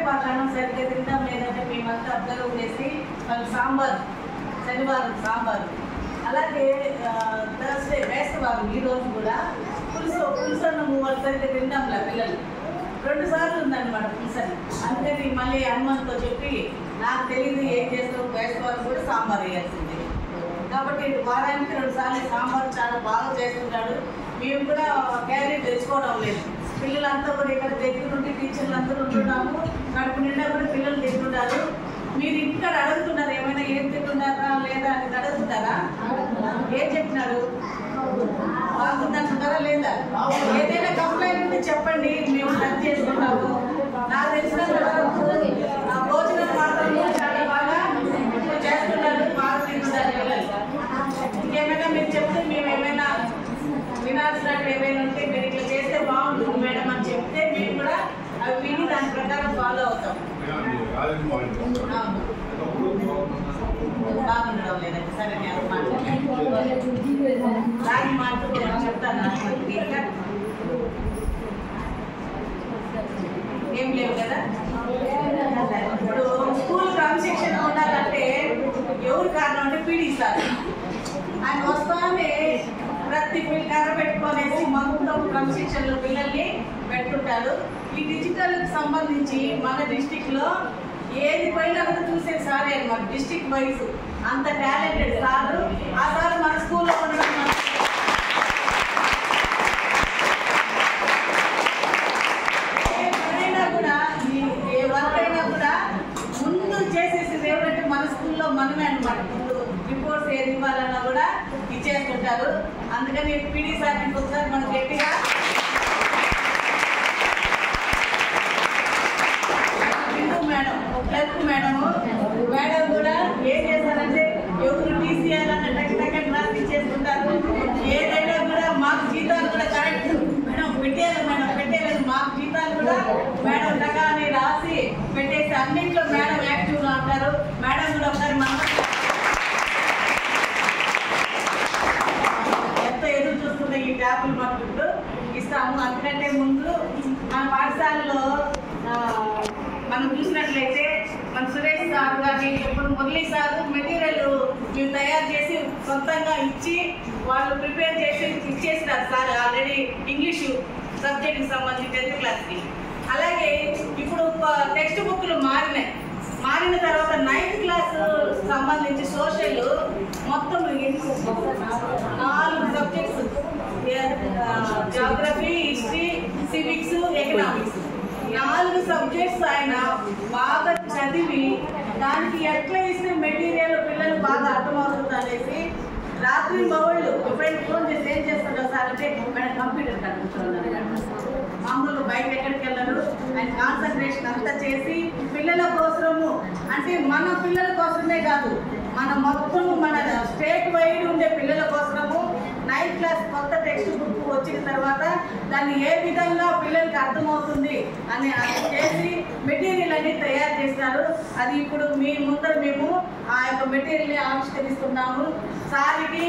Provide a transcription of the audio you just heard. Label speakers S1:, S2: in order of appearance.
S1: పాకాణం సరిగ్గా తింటాం లేదంటే మేమంతా అబ్జర్వ్ చేసి వాళ్ళు సాంబార్, శనివారం సాంబార్, అలాగే థర్స్డే వేసవారం ఈరోజు కూడా పులుసన్న వాళ్ళు సరిగ్గా తింటాంలా పిల్లలు 2 సార్లు ఉందన్నమాట పులుసని. అందుకని మళ్ళీ హనుమంతో చెప్పి నాకు తెలియదు ఏం చేస్తావు, వేసవారం కూడా సాంబార్ వేయాల్సింది కాబట్టి వారానికి 2 సార్లు సాంబార్ చాలా బాగా చేస్తుంటాడు. మేము కూడా క్యారీ తెచ్చుకోవడం లేదు, పిల్లలంతా కూడా ఇక్కడ దగ్గరుండి టీచర్లు అందరూ ఉంటున్నాము, కడుపు నిండా కూడా పిల్లలు తింటుంటారు. మీరు ఇక్కడ అడుగుతున్నారు ఏమైనా ఏం తింటున్నారా లేదా అని అడుగుతున్నారా? ఏం చెప్తున్నారు? బాగుందంటున్నారా లేదా? ఏదైనా కంప్లైంట్ ఉంటే చెప్పండి, మేము రద్దు చేసుకుంటాము. నాకు తెలిసిన భోజనం మాత్రం చాలా బాగా చేస్తున్నారు, బాగా తింటున్నారు పిల్లలు. ఇంకేమైనా మీరు చెప్తే మేము ఏమైనా వినాల్సినట్టు ఏమైనా ఉంటే మీరు ఇట్లా చేస్తే బాగుంటుంది మేడం అని చెప్తే మేము కూడా అవి విని దాని ప్రకారం ఫాలో అవుతాం. బాగుండడం లేదండి. సరే నేను దాని మాట చెప్తాను. ఏం లేవు కదా. ఇప్పుడు స్కూల్ క్రమశిక్షణ ఉండాలంటే ఎవరు కారణం అంటే పీడీ సార్. ఆయన వస్తానే ప్రతి కర్ర పెట్టుకొనేసి మొత్తం క్రమశిక్షణలో పిల్లల్ని పెట్టుకుంటారు. ఈ డిజిటల్కి సంబంధించి మన డిస్టిక్లో ఏది పైన కూడా చూసే సారే అనమాట. డిస్టిక్ వైజ్ అంత టాలెంటెడ్ సారు. ఆ సార్ మన స్కూల్లో ఉండడం ఏ పనైనా కూడా ఏ వర్క్ అయినా కూడా ముందు చేసేసేది ఎవరంటే మన స్కూల్లో మనమే అనమాట. ముందు రిపోర్ట్స్ ఏది ఇవ్వాలన్నా కూడా ఇచ్చేస్తుంటారు. అందుకని పీడీ సార్కి ఒకసారి మనం గట్టిగా మేడం కూడా ఏం చేస్తారంటే ఎవరు టీసీఆర్ టక్ క్లాస్ ఇచ్చేస్తుంటారు. ఏదైనా కూడా మాకు జీతాలు కూడా కరెక్ట్ మేడం పెట్టేలేదు మాకు జీతాలు కూడా మేడం టకా అని రాసి పెట్టేసి అన్నింటిలో మేడం యాక్టివ్గా ఉంటారు. మేడం కూడా ఒకసారి మనం ఎంత ఎదురు చూస్తున్న ఈ ట్యాబ్లు మనకు ఇప్పుడు ఇస్తాము. అందుకంటే ముందు మన పాఠశాలలో మనం చూసినట్లయితే మన సురేష్ సార్ కానీ ఇప్పుడు మురళీ సార్ మెటీరియల్ మేము తయారు చేసి సొంతంగా ఇచ్చి వాళ్ళు ప్రిపేర్ చేసి ఇచ్చేసినారు సార్ ఆల్రెడీ ఇంగ్లీషు సబ్జెక్ట్కి సంబంధించి 10th క్లాస్కి. అలాగే ఇప్పుడు టెక్స్ట్ బుక్లు మారిన తర్వాత 9th క్లాస్ సంబంధించి సోషల్ మొత్తం 4 subjects geography, history, civics, economics 4 subjects ఆయన బాగా చదివి దానికి ఎట్లా ఇస్తే మెటీరియల్ పిల్లలు బాగా అర్థమవుతుంది అనేసి రాత్రి మగళ్ళు ఎప్పుడైనా ఫోన్ చేసి ఏం చేస్తుంటారు సార్ అంటే మేడం కంప్యూటర్ కనుకుంటున్నారు. మామూలుగా బయట ఎక్కడికి వెళ్ళరు. ఆయన కాన్సన్ట్రేషన్ అంతా చేసి పిల్లల కోసము అంటే మన పిల్లల కోసమే కాదు మన మొత్తం మన స్టేట్ వైడ్ ఉండే పిల్లల కోసము 9th క్లాస్ కొత్త టెక్స్ట్ బుక్ వచ్చిన తర్వాత దాన్ని ఏ విధంగా పిల్లలకి అర్థమవుతుంది అని చేసి మెటీరియల్ అన్ని తయారు చేస్తారు. అది ఇప్పుడు మీ ముందర మేము ఆ యొక్క మెటీరియల్ని ఆవిష్కరిస్తున్నాము. సార్కి